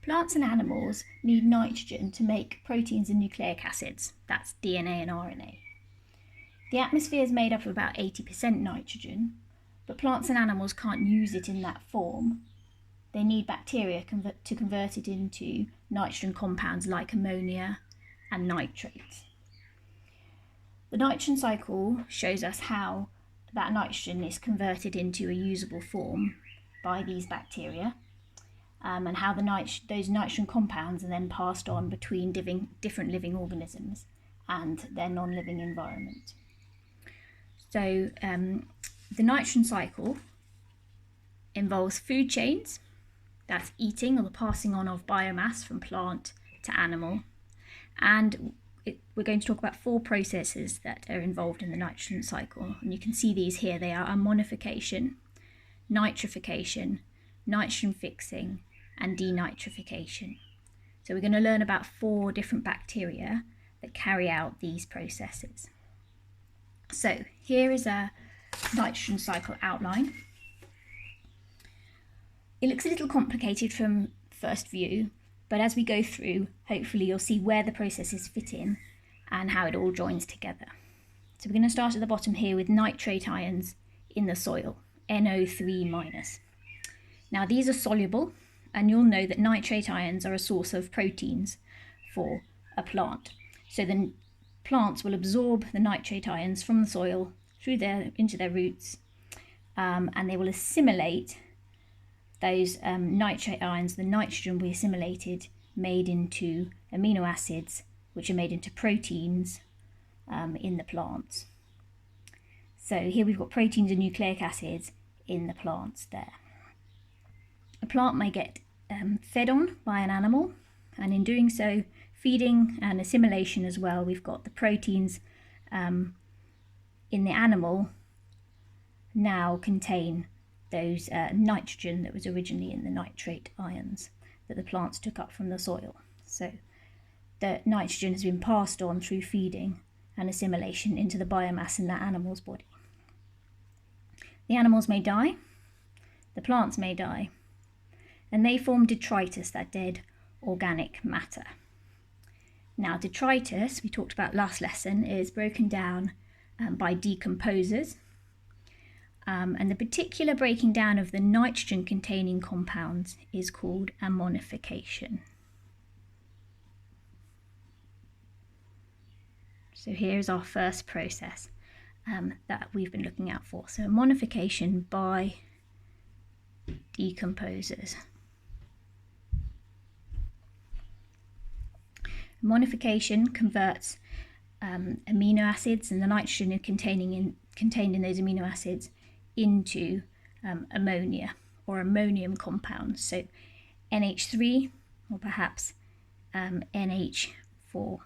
Plants and animals need nitrogen to make proteins and nucleic acids. That's DNA and RNA. The atmosphere is made up of about 80% nitrogen, but plants and animals can't use it in that form. They need bacteria to convert it into nitrogen compounds like ammonia and nitrates. The nitrogen cycle shows us how that nitrogen is converted into a usable form by these bacteria, and how those nitrogen compounds are then passed on between different living organisms and their non-living environment. So the nitrogen cycle involves food chains, that's eating or the passing on of biomass from plant to animal, and we're going to talk about 4 processes that are involved in the nitrogen cycle, and you can see these here. They are ammonification, nitrification, nitrogen fixing, and denitrification. So we're going to learn about 4 different bacteria that carry out these processes. So here is a nitrogen cycle outline. It looks a little complicated from first view, but as we go through, hopefully you'll see where the processes fit in and how it all joins together. So we're going to start at the bottom here with nitrate ions in the soil, NO3-. Now these are soluble, and you'll know that nitrate ions are a source of proteins for a plant. So the plants will absorb the nitrate ions from the soil into their roots, and they will assimilate those nitrate ions. The nitrogen will be assimilated, made into amino acids, which are made into proteins in the plants. So here we've got proteins and nucleic acids in the plants there. A plant may get fed on by an animal, and in doing so, feeding and assimilation as well, we've got the proteins in the animal now contain those nitrogen that was originally in the nitrate ions that the plants took up from the soil. So the nitrogen has been passed on through feeding and assimilation into the biomass in that animal's body. The animals may die, the plants may die, and they form detritus, that dead organic matter. Now detritus, we talked about last lesson, is broken down by decomposers. And the particular breaking down of the nitrogen-containing compounds is called ammonification. So here's our first process that we've been looking out for. So ammonification by decomposers. Ammonification converts amino acids and the nitrogen contained in those amino acids into ammonia or ammonium compounds, so NH3 or perhaps NH4+,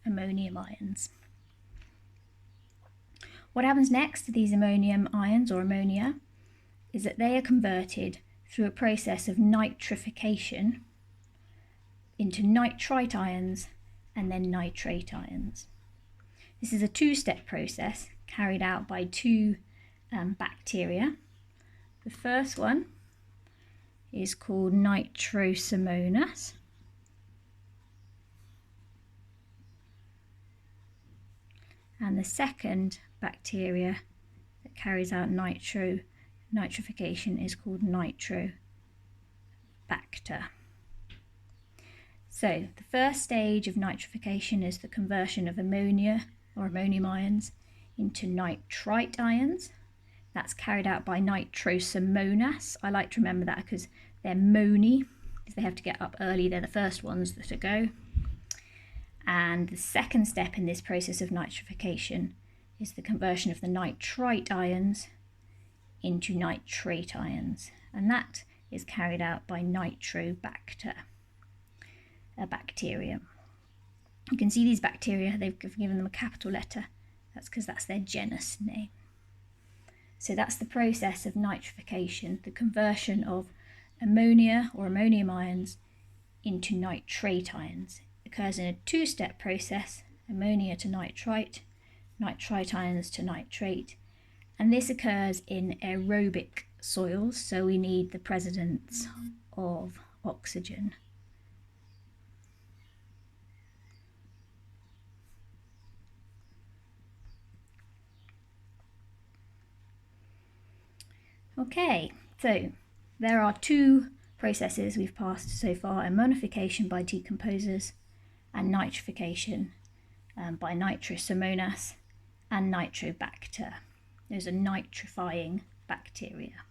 ammonium ions. What happens next to these ammonium ions or ammonia is that they are converted through a process of nitrification into nitrite ions and then nitrate ions. This is a 2-step process carried out by 2 bacteria. The first one is called Nitrosomonas, and the second bacteria that carries out nitrification is called Nitrobacter. So the first stage of nitrification is the conversion of ammonia or ammonium ions into nitrite ions. That's carried out by Nitrosomonas. I like to remember that because they're moni, because they have to get up early. They're the first ones that go. And the second step in this process of nitrification is the conversion of the nitrite ions into nitrate ions. And that is carried out by Nitrobacter, a bacterium. You can see these bacteria, they've given them a capital letter. That's because that's their genus name. So that's the process of nitrification, the conversion of ammonia or ammonium ions into nitrate ions. It occurs in a 2-step process, ammonia to nitrite, nitrite ions to nitrate, and this occurs in aerobic soils, so we need the presence of oxygen Okay, so there are two processes we've passed so far: ammonification by decomposers and nitrification by nitrosomonas and nitrobacter. Those are nitrifying bacteria.